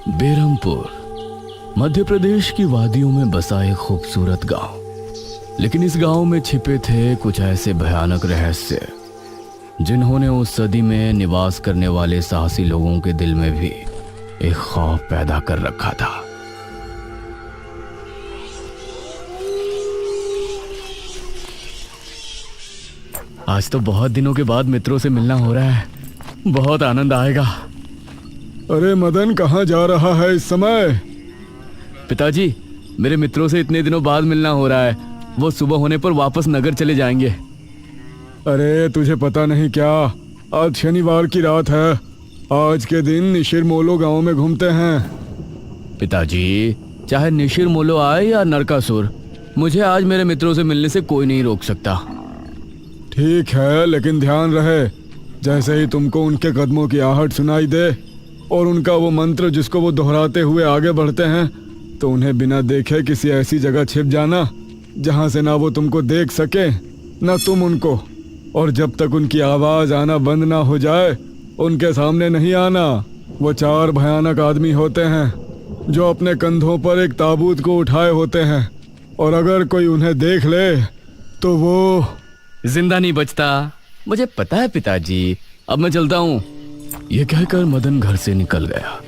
बेरमपुर मध्य प्रदेश की वादियों में बसा एक खूबसूरत गांव। लेकिन इस गांव में छिपे थे कुछ ऐसे भयानक रहस्य जिन्होंने उस सदी में निवास करने वाले साहसी लोगों के दिल में भी एक खौफ पैदा कर रखा था। आज तो बहुत दिनों के बाद मित्रों से मिलना हो रहा है, बहुत आनंद आएगा। अरे मदन, कहाँ जा रहा है इस समय? पिताजी, मेरे मित्रों से इतने दिनों बाद मिलना हो रहा है। वो सुबह होने पर वापस नगर चले जाएंगे। अरे तुझे पता नहीं क्या, आज शनिवार की रात है। आज के दिन निशिर मोलो गांव में घूमते हैं। पिताजी, चाहे निशिर मोलो आए या नरकासुर, मुझे आज मेरे मित्रों से मिलने से कोई नहीं रोक सकता। ठीक है, लेकिन ध्यान रहे, जैसे ही तुमको उनके कदमों की आहट सुनाई दे और उनका वो मंत्र जिसको वो दोहराते हुए आगे बढ़ते हैं, तो उन्हें बिना देखे किसी ऐसी जगह छिप जाना जहां से ना वो तुमको देख सके ना तुम उनको। और जब तक उनकी आवाज आना बंद ना हो जाए, उनके सामने नहीं आना। वो 4 भयानक आदमी होते हैं जो अपने कंधों पर एक ताबूत को उठाए होते हैं, और अगर कोई उन्हें देख ले तो वो जिंदा नहीं बचता। मुझे पता है पिताजी, अब मैं चलता हूँ। यह कहकर मदन घर से निकल गया,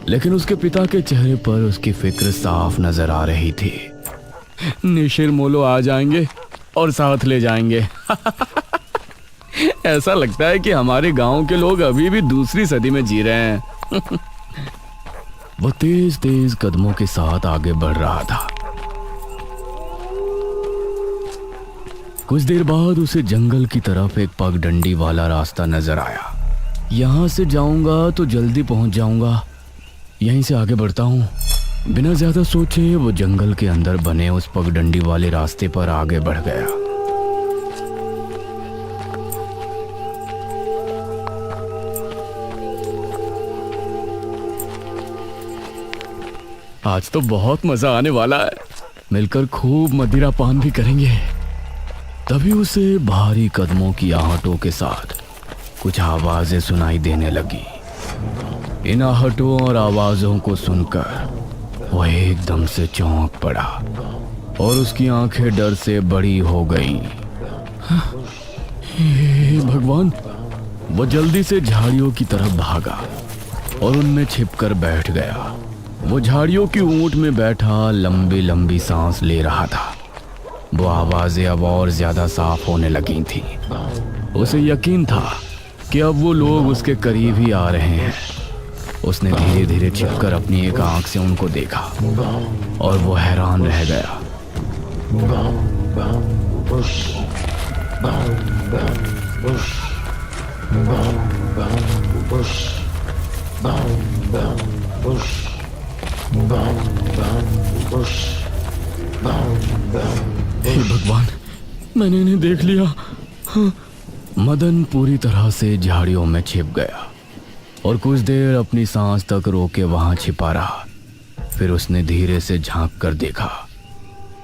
लेकिन उसके पिता के चेहरे पर उसकी फिक्र साफ नजर आ रही थी। निशिर मोलो आ जाएंगे और साथ ले जाएंगे। ऐसा लगता है कि हमारे गांव के लोग अभी भी दूसरी सदी में जी रहे हैं। वो तेज तेज कदमों के साथ आगे बढ़ रहा था। कुछ देर बाद उसे जंगल की तरफ एक पगडंडी वाला रास्ता नजर आया। यहां से जाऊंगा तो जल्दी पहुंच जाऊंगा, यहीं से आगे बढ़ता हूं। बिना ज्यादा सोचे वो जंगल के अंदर बने उस पगडंडी वाले रास्ते पर आगे बढ़ गया। आज तो बहुत मजा आने वाला है, मिलकर खूब मदिरा पान भी करेंगे। तभी उसे भारी कदमों की आहटों के साथ कुछ आवाजें सुनाई देने लगी। इन आहटों और आवाजों को सुनकर वह एकदम से चौंक पड़ा और उसकी आंखें डर से बड़ी हो गईं। हे भगवान! वो जल्दी से झाड़ियों की तरफ भागा और उनमें छिपकर बैठ गया। वो झाड़ियों की ऊंट में बैठा लंबी लंबी सांस ले रहा था। वो आवाजें अब और ज्यादा साफ होने लगी थी। उसे यकीन था कि अब वो लोग उसके करीब ही आ रहे हैं। उसने धीरे धीरे छिपकर अपनी एक आंख से उनको देखा और वो हैरान रह गया। हे भगवान, मैंने इन्हें देख लिया। हाँ। मदन पूरी तरह से झाड़ियों में छिप गया और कुछ देर अपनी सांस तक रोके वहां छिपा रहा। फिर उसने धीरे से झांक कर देखा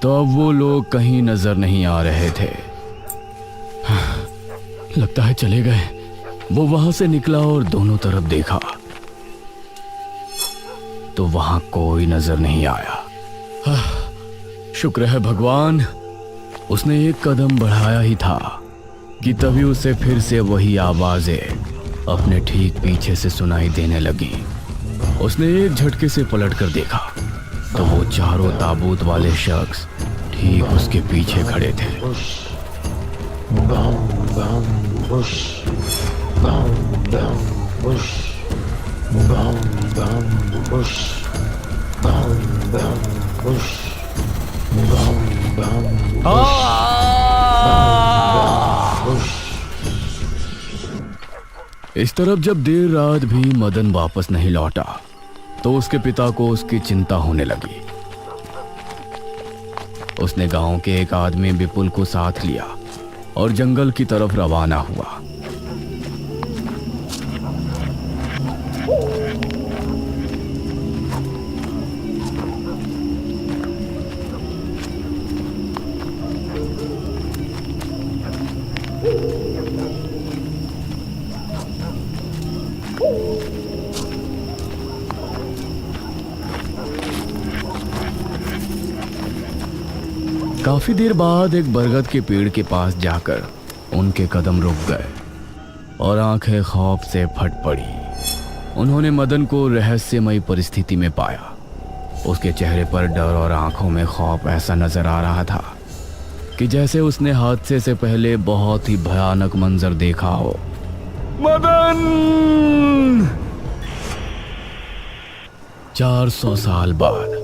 तो अब वो लोग कहीं नजर नहीं आ रहे थे। हाँ, लगता है चले गए। वो वहां से निकला और दोनों तरफ देखा तो वहां कोई नजर नहीं आया। हाँ, शुक्र है भगवान। उसने एक कदम बढ़ाया ही था कि तभी उसे फिर से वही आवाजें अपने ठीक पीछे से सुनाई देने लगी। उसने एक झटके से पलटकर देखा तो वो चारों ताबूत वाले शख्स ठीक उसके पीछे खड़े थे। इस तरफ जब देर रात भी मदन वापस नहीं लौटा तो उसके पिता को उसकी चिंता होने लगी। उसने गांव के एक आदमी विपुल को साथ लिया और जंगल की तरफ रवाना हुआ। काफी देर बाद एक बरगद के पेड़ के पास जाकर उनके कदम रुक गए और आंखें खौफ से फट पड़ी। उन्होंने मदन को रहस्यमयी परिस्थिति में पाया। उसके चेहरे पर डर और आंखों में खौफ ऐसा नजर आ रहा था कि जैसे उसने हादसे से पहले बहुत ही भयानक मंजर देखा हो। मदन! 400 साल बाद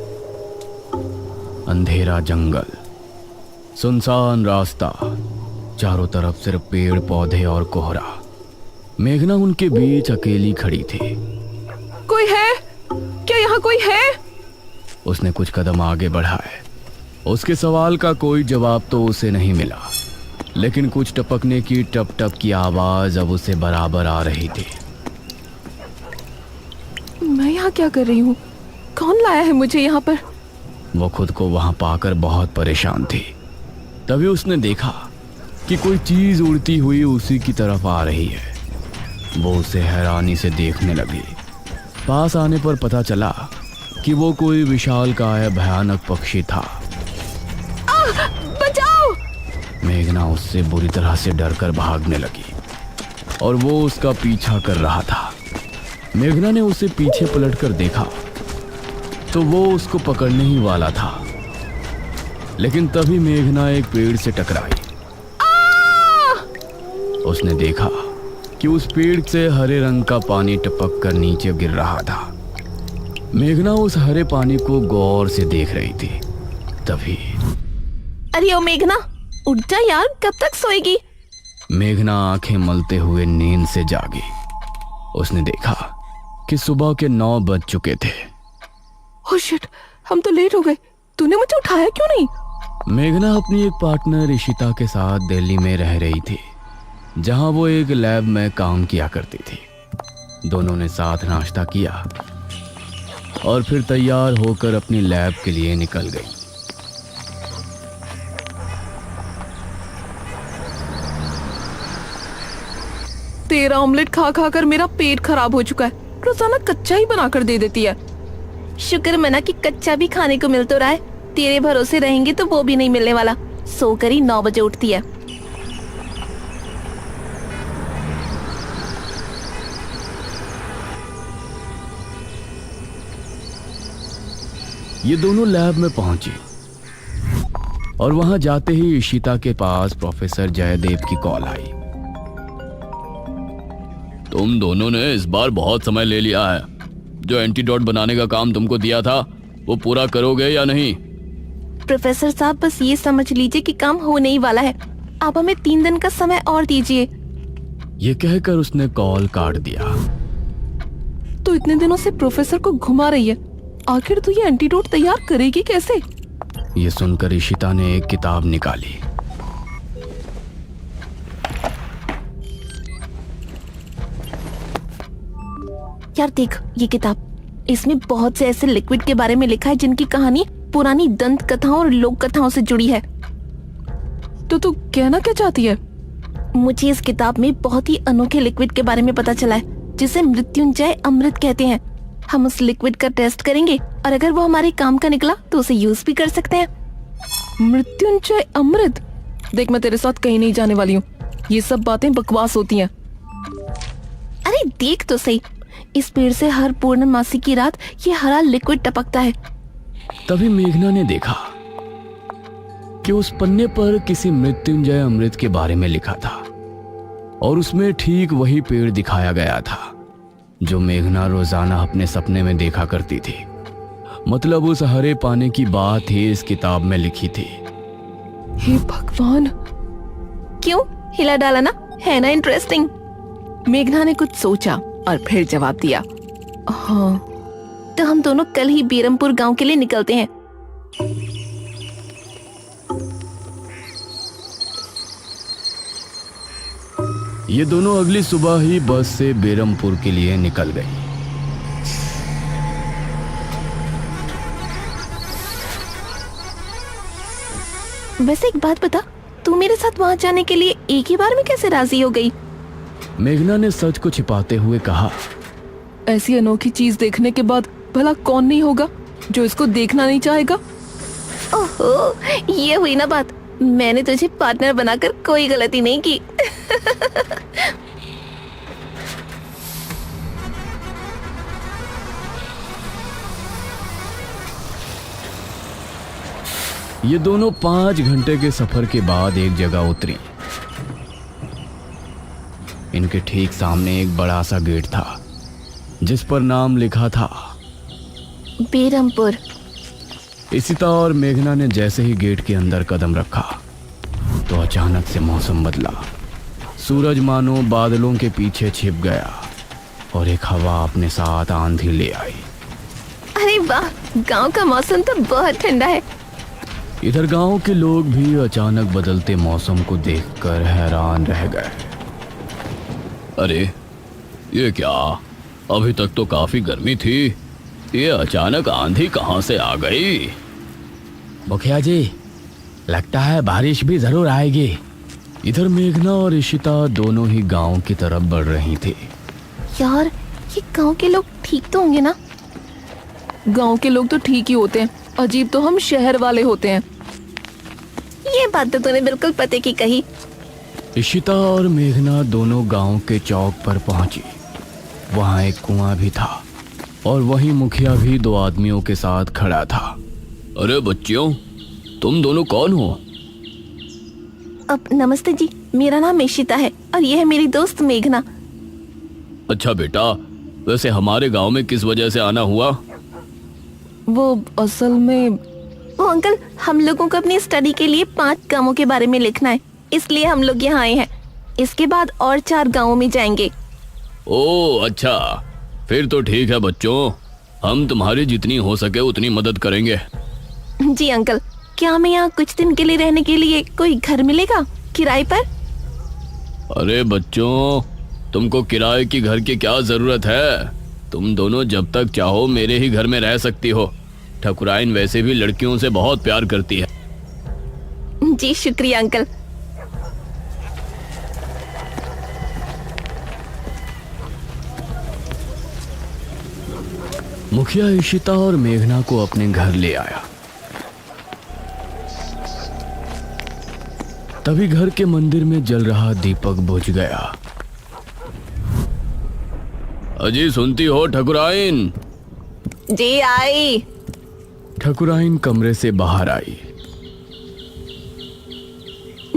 अंधेरा जंगल, सुनसान रास्ता, चारों तरफ सिर्फ पेड़ पौधे और कोहरा। मेघना उनके बीच अकेली खड़ी थी। कोई है क्या? यहाँ कोई है? उसने कुछ कदम आगे बढ़ाए। उसके सवाल का कोई जवाब तो उसे नहीं मिला, लेकिन कुछ टपकने की टप टप की आवाज अब उसे बराबर आ रही थी। मैं यहाँ क्या कर रही हूँ? कौन लाया है मुझे यहाँ पर? वो खुद को वहां पाकर बहुत परेशान थी। तभी उसने देखा कि कोई चीज उड़ती हुई उसी की तरफ आ रही है। वो उसे हैरानी से देखने लगी। पास आने पर पता चला कि वो कोई विशालकाय भयानक पक्षी था। बचाओ! मेघना उससे बुरी तरह से डरकर भागने लगी और वो उसका पीछा कर रहा था। मेघना ने उसे पीछे पलटकर देखा तो वो उसको पकड़ने ही वाला था, लेकिन तभी मेघना एक पेड़ से टकराई। उसने देखा कि उस पेड़ से हरे रंग का पानी टपक कर नीचे गिर रहा था। मेघना उस हरे पानी को गौर से देख रही थी। तभी अरे ओ मेघना, उठ जा यार, कब तक सोएगी? मेघना आंखें मलते हुए नींद से जागी। उसने देखा कि सुबह के 9 बज चुके थे। ओह शिट, हम तो लेट हो गए। तूने मुझे उठाया क्यों नहीं? मेघना अपनी एक पार्टनर इशिता के साथ दिल्ली में रह रही थी, जहां वो एक लैब में काम किया करती थी। दोनों ने साथ नाश्ता किया और फिर तैयार होकर अपनी लैब के लिए निकल गई। तेरा ऑमलेट खा खा कर मेरा पेट खराब हो चुका है। रोजाना कच्चा ही बनाकर दे देती है। शुक्र मना कि कच्चा भी खाने को मिल तो रहा है। तेरे भरोसे रहेंगे तो वो भी नहीं मिलने वाला। सोकर ही 9 बजे उठती है। ये दोनों लैब में पहुंची और वहां जाते ही इशिता के पास प्रोफेसर जयदेव की कॉल आई। तुम दोनों ने इस बार बहुत समय ले लिया है। जो एंटीडोट बनाने का काम तुमको दिया था वो पूरा करोगे या नहीं? प्रोफेसर साहब, बस ये समझ लीजिए कि काम होने ही वाला है। आप हमें 3 दिन का समय और दीजिए। ये कहकर उसने कॉल काट दिया। तो इतने दिनों से प्रोफेसर को घुमा रही है, आखिर तो ये एंटीडोट तैयार करेगी कैसे? ये सुनकर इशिता ने एक किताब निकाली। यार देख ये किताब, इसमें बहुत से ऐसे लिक्विड के बारे में लिखा है जिनकी कहानी पुरानी दंत कथाओं और लोक कथाओं से जुड़ी है। तो तू कहना क्या चाहती है? मुझे इस किताब में बहुत ही अनोखे लिक्विड के बारे में पता चला है, जिसे मृत्युंजय अमृत कहते हैं। हम उस लिक्विड का टेस्ट करेंगे और अगर वो हमारे काम का निकला तो उसे यूज भी कर सकते हैं। मृत्युंजय अमृत? देख, मैं तेरे साथ कहीं नहीं जाने वाली हूँ। ये सब बातें बकवास होती हैं। अरे देख तो सही, इस पेड़ से हर पूर्णमासी की रात ये हरा लिक्विड टपकता है। तभी मेघना ने देखा कि उस पन्ने पर किसी मृत्युंजय अमृत के बारे में लिखा था और उसमें ठीक वही पेड़ दिखाया गया था जो मेघना रोजाना अपने सपने में देखा करती थी। मतलब उस हरे पानी की बात ही इस किताब में लिखी थी। हे भगवान, क्यों हिला डाला ना? है ना इंटरेस्टिंग? मेघना ने कुछ सोचा और फिर जवाब दिया, हाँ, तो हम दोनों कल ही बीरमपुर गांव के लिए निकलते हैं। ये दोनों अगली सुबह ही बस से बेरमपुर के लिए निकल गई। वैसे एक बात बता, तू मेरे साथ वहां जाने के लिए एक ही बार में कैसे राजी हो गई? मेघना ने सच को छिपाते हुए कहा, ऐसी अनोखी चीज देखने के बाद भला कौन नहीं होगा जो इसको देखना नहीं चाहेगा? ओहो, ये हुई ना बात। मैंने तुझे पार्टनर बनाकर कोई गलती नहीं की। ये दोनों 5 घंटे के सफर के बाद एक जगह उतरी। इनके ठीक सामने एक बड़ा सा गेट था जिस पर नाम लिखा था बेरमपुर। इशिता और मेघना ने जैसे ही गेट के अंदर कदम रखा तो अचानक से मौसम बदला। सूरज मानो बादलों के पीछे छिप गया और एक हवा अपने साथ आंधी ले आई। अरे वाह, गांव का मौसम तो बहुत ठंडा है। इधर गांव के लोग भी अचानक बदलते मौसम को देखकर हैरान रह गए। अरे ये क्या, अभी तक तो काफी गर्मी थी, ये अचानक आंधी कहां से आ गई? मुखिया जी, लगता है बारिश भी जरूर आएगी। इधर मेघना और इशिता दोनों ही गांव की तरफ बढ़ रही थी। यार, ये गांव के लोग ठीक तो होंगे ना? गांव के लोग तो ठीक ही होते हैं, अजीब तो हम शहर वाले होते हैं। ये बात तो तूने बिल्कुल पते की कही। इशिता और मेघना दोनों गांव के चौक पर पहुंची। वहां एक कुआं भी था और वहीं मुखिया भी 2 आदमियों के साथ खड़ा था। अरे बच्चियों, तुम दोनों कौन हो? अब नमस्ते जी, मेरा नाम इशिता है और ये है मेरी दोस्त मेघना। अच्छा बेटा, वैसे हमारे गांव में किस वजह से आना हुआ? वो असल में वो अंकल, हम लोगों को अपनी स्टडी के लिए 5 गांवों के बारे में लिखना है, इसलिए हम लोग यहाँ आए हैं। इसके बाद और 4 गांवों में जाएंगे। ओह अच्छा, फिर तो ठीक है बच्चों, हम तुम्हारी जितनी हो सके उतनी मदद करेंगे। जी अंकल, क्या हमें यहाँ कुछ दिन के लिए रहने के लिए कोई घर मिलेगा किराए पर? अरे बच्चों, तुमको किराए की घर की क्या जरूरत है? तुम दोनों जब तक चाहो मेरे ही घर में रह सकती हो। ठकुराइन वैसे भी लड़कियों से बहुत प्यार करती है। जी शुक्रिया अंकल। मुखिया इशिता और मेघना को अपने घर ले आया। तभी घर के मंदिर में जल रहा दीपक बुझ गया। अजी सुनती हो ठकुराइन? जी आई। ठकुराइन कमरे से बाहर आई।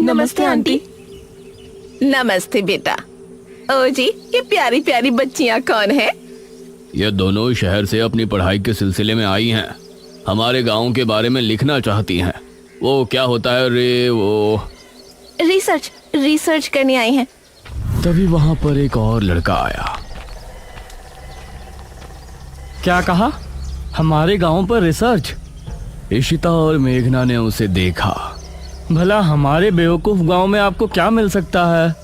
नमस्ते आंटी। नमस्ते बेटा। ओ जी, ये प्यारी प्यारी बच्चियां कौन है? ये दोनों शहर से अपनी पढ़ाई के सिलसिले में आई हैं। हमारे गांव के बारे में लिखना चाहती हैं। वो क्या होता है रे, वो रिसर्च करने आए हैं। तभी वहां पर एक और लड़का आया। क्या कहा? हमारे गांव पर रिसर्च? इशिता और मेघना ने उसे देखा। भला हमारे बेवकूफ गांव में आपको क्या मिल सकता है?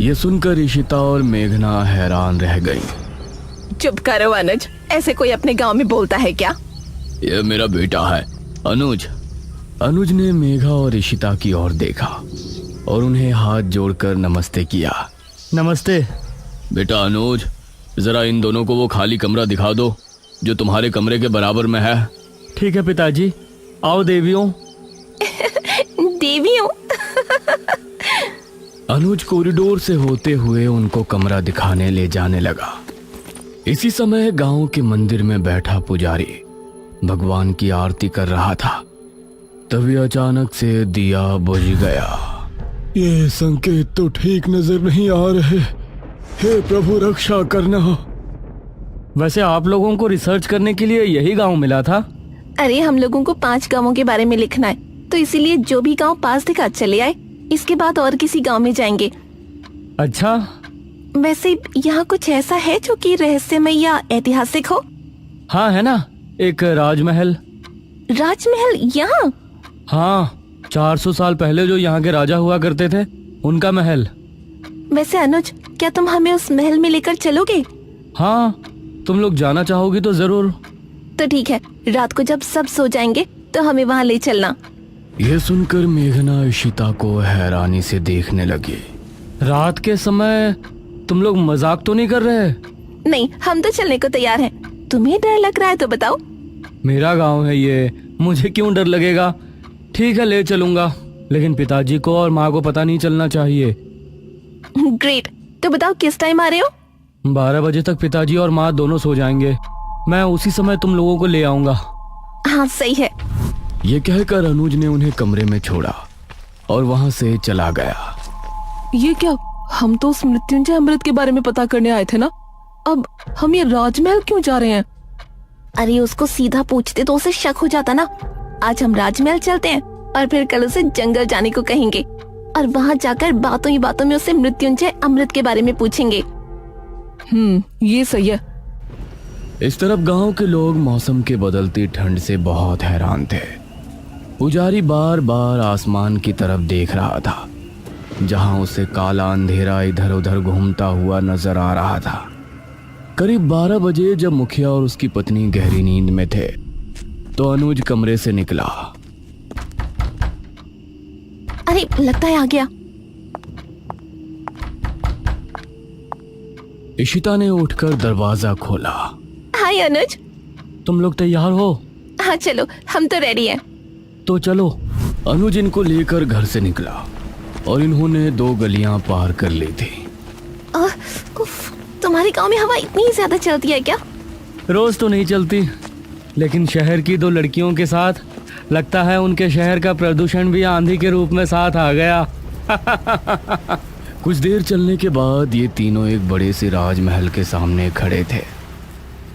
ये सुनकर इशिता और मेघना हैरान रह गई। चुप करो अनुज, ऐसे कोई अपने गांव में बोलता है क्या? ये मेरा बेटा है अनुज। अनुज ने मेघा और इशिता की ओर देखा और उन्हें हाथ जोड़कर नमस्ते किया। नमस्ते बेटा अनुज, जरा इन दोनों को वो खाली कमरा दिखा दो जो तुम्हारे कमरे के बराबर में है। ठीक है पिताजी, आओ देवियों। देवियों? अनुज कॉरिडोर से होते हुए उनको कमरा दिखाने ले जाने लगा। इसी समय गांव के मंदिर में बैठा पुजारी भगवान की आरती कर रहा था। तभी अचानक से दिया बुझ गया। ये संकेत तो ठीक नजर नहीं आ रहे। हे प्रभु, रक्षा करना। वैसे आप लोगों को रिसर्च करने के लिए यही गांव मिला था? अरे हम लोगों को 5 गांवों के बारे में लिखना है, तो इसीलिए जो भी गांव पास दिखा चले आए। इसके बाद और किसी गांव में जाएंगे। अच्छा, वैसे यहाँ कुछ ऐसा है जो कि रहस्यमय या ऐतिहासिक हो? हाँ है ना, एक राजमहल। राजमहल यहाँ? हाँ, 400 साल पहले जो यहाँ के राजा हुआ करते थे, उनका महल। वैसे अनुज, क्या तुम हमें उस महल में लेकर चलोगे? हाँ, तुम लोग जाना चाहोगी तो जरूर। तो ठीक है, रात को जब सब सो जाएंगे तो हमें वहाँ ले चलना। यह सुनकर मेघना इशिता को हैरानी से देखने लगी। रात के समय तुम लोग मजाक तो नहीं कर रहे? नहीं, हम तो चलने को तैयार हैं। तुम्हें डर लग रहा है तो बताओ। मेरा गांव है ये, मुझे क्यों डर लगेगा? ठीक है, ले चलूंगा, लेकिन पिताजी को और माँ को पता नहीं चलना चाहिए। ग्रेट। तो बताओ किस टाइम आ रहे हो? 12 बजे तक पिताजी और माँ दोनों सो जाएंगे। मैं उसी समय तुम लोगों को ले आऊंगा। हाँ सही है। ये कहकर अनुज ने उन्हें कमरे में छोड़ा और वहां से चला गया। ये क्या? हम तो उस मृत्युंजय अमृत के बारे में पता करने आए थे ना। अब हम ये राजमहल क्यों जा रहे हैं? अरे उसको सीधा पूछते तो उसे शक हो जाता ना। आज हम राजमहल चलते हैं और फिर कल उसे जंगल जाने को कहेंगे और वहाँ जाकर बातों ही बातों में उसे मृत्युंजय अमृत के बारे में पूछेंगे। ये सही है। इस तरफ गांव के लोग मौसम के बदलती ठंड से बहुत हैरान थे। पुजारी बार बार आसमान की तरफ देख रहा था, जहां उसे काला अंधेरा इधर उधर घूमता हुआ नजर आ रहा था। करीब 12 बजे जब मुखिया और उसकी पत्नी गहरी नींद में थे, तो अनुज कमरे से निकला। अरे लगता है आ गया। इशिता ने उठकर दरवाजा खोला। हाय अनुज। तुम लोग तैयार हो? हाँ चलो, हम तो रेडी हैं। तो चलो। अनुज इनको लेकर घर से निकला और इन्होंने 2 गलियां पार कर ली थी। उफ, तुम्हारे गांव में हवा इतनी ज्यादा चलती है क्या? रोज तो नहीं चलती, लेकिन शहर की 2 लड़कियों के साथ लगता है उनके शहर का प्रदूषण भी आंधी के रूप में साथ आ गया। कुछ देर चलने के बाद ये तीनों एक बड़े से राजमहल के सामने खड़े थे,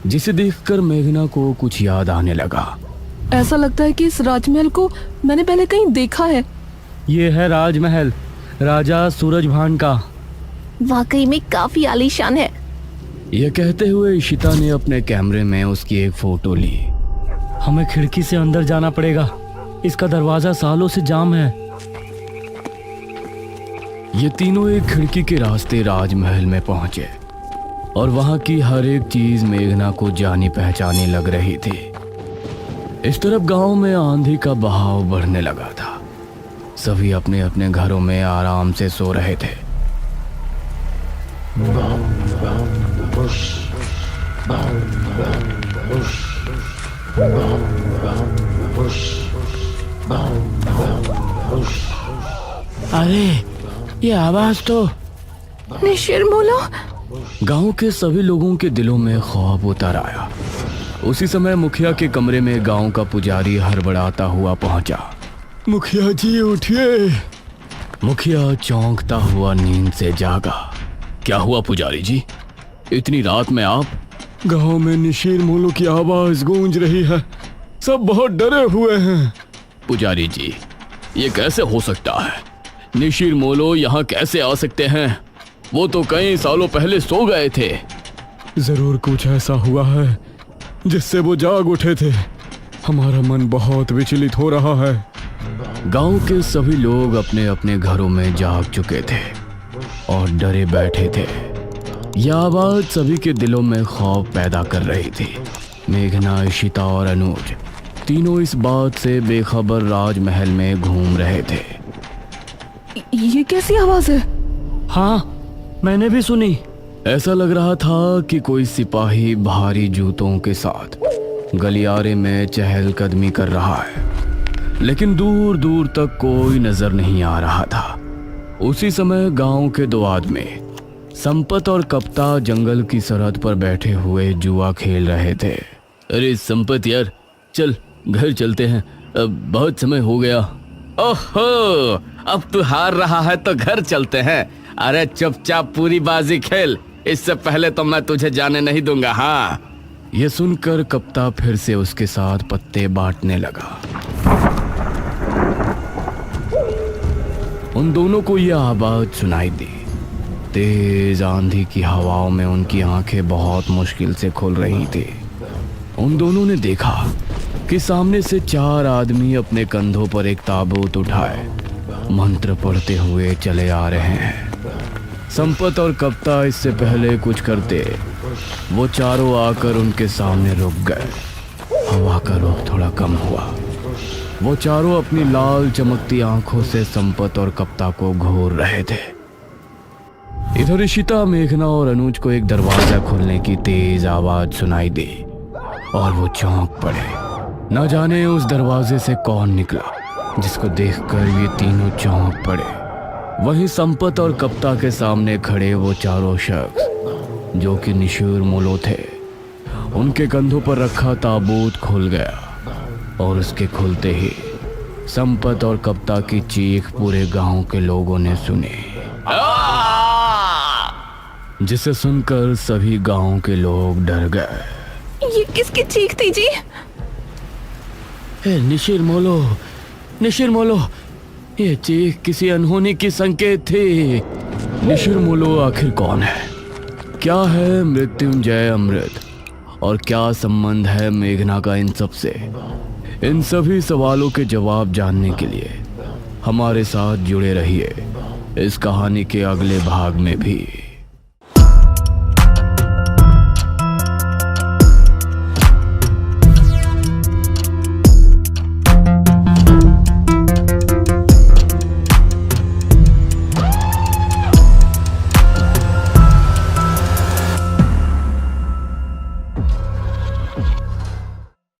जिसे देखकर मेघना को कुछ याद आने लगा। ऐसा लगता है कि इस राजमहल को मैंने पहले कहीं देखा है। ये है राजमहल, राजा सूरजभान का। वाकई में काफी आलीशान है। यह कहते हुए इशिता ने अपने कैमरे में उसकी एक फोटो ली। हमें खिड़की से अंदर जाना पड़ेगा, इसका दरवाजा सालों से जाम है। ये तीनों एक खिड़की के रास्ते राजमहल में पहुंचे और वहां की हर एक चीज मेघना को जानी पहचानी लग रही थी। इस तरफ गांव में आंधी का बहाव बढ़ने लगा था। सभी अपने अपने घरों में आराम से सो रहे थे। अरे ये आवाज तो निशिरमोलो। गांव के सभी लोगों के दिलों में खौफ उतर आया। उसी समय मुखिया के कमरे में गांव का पुजारी हड़बड़ाता हुआ पहुंचा। मुखिया जी उठिए। मुखिया चौंकता हुआ नींद से जागा। क्या हुआ पुजारी जी, इतनी रात में आप? गांव में निशीर मोलो की आवाज गूंज रही है, सब बहुत डरे हुए हैं। पुजारी जी, ये कैसे हो सकता है? निशीर मोलो यहाँ कैसे आ सकते हैं? वो तो कई सालों पहले सो गए थे। जरूर कुछ ऐसा हुआ है जिससे वो जाग उठे थे। हमारा मन बहुत विचलित हो रहा है। गांव के सभी लोग अपने अपने घरों में जाग चुके थे और डरे बैठे थे। यह आवाज सभी के दिलों में खौफ पैदा कर रही थी। मेघना, इशिता और अनुज तीनों इस बात से बेखबर राजमहल में घूम रहे थे। ये कैसी आवाज है? हाँ, मैंने भी सुनी। ऐसा लग रहा था कि कोई सिपाही भारी जूतों के साथ गलियारे में चहलकदमी कर रहा है, लेकिन दूर दूर तक कोई नजर नहीं आ रहा था। उसी समय गांव के 2 आदमी संपत और कप्ता जंगल की सरहद पर बैठे हुए जुआ खेल रहे थे। अरे संपत यार, चल घर चलते हैं, अब बहुत समय हो गया। ओहो, अब तू हार रहा है तो घर चलते हैं। अरे चुपचाप पूरी बाजी खेल, इससे पहले तो मैं तुझे जाने नहीं दूंगा। हाँ। यह सुनकर कप्ता फिर से उसके साथ पत्ते बांटने लगा। उन दोनों को यह आवाज सुनाई दी। तेज आंधी की हवाओं में उनकी आंखें बहुत मुश्किल से खुल रही थी। उन दोनों ने देखा कि सामने से 4 आदमी अपने कंधों पर एक ताबूत उठाए मंत्र पढ़ते हुए चले आ रहे हैं। संपत और कप्ता इससे पहले कुछ करते, वो चारों आकर उनके सामने रुक गए। हवा का रुख थोड़ा कम हुआ। वो चारों अपनी लाल चमकती आंखों से संपत और कप्ता को घूर रहे थे। इधर इशिता, मेघना और अनुज को एक दरवाजा खुलने की तेज आवाज सुनाई दी और वो चौंक पड़े। न जाने उस दरवाजे से कौन निकला जिसको देखकर ये तीनों चौंक पड़े। वहीं संपत और कप्ता के सामने खड़े वो चारों शख्स जो कि निशूर मोलो थे। उनके कंधों पर रखा ताबूत खुल गया और उसके खुलते ही संपत और कप्ता की चीख पूरे गांव के लोगों ने सुनी, जिसे सुनकर सभी गांव के लोग डर गए। ये किसकी चीख थी जी? निशिर मोलो, ये चीख किसी अनहोनी की संकेत थी। निशिर मोलो आखिर कौन है? क्या है मृत्युंजय अमृत और क्या संबंध है मेघना का इन सब से? इन सभी सवालों के जवाब जानने के लिए हमारे साथ जुड़े रहिए इस कहानी के अगले भाग में भी।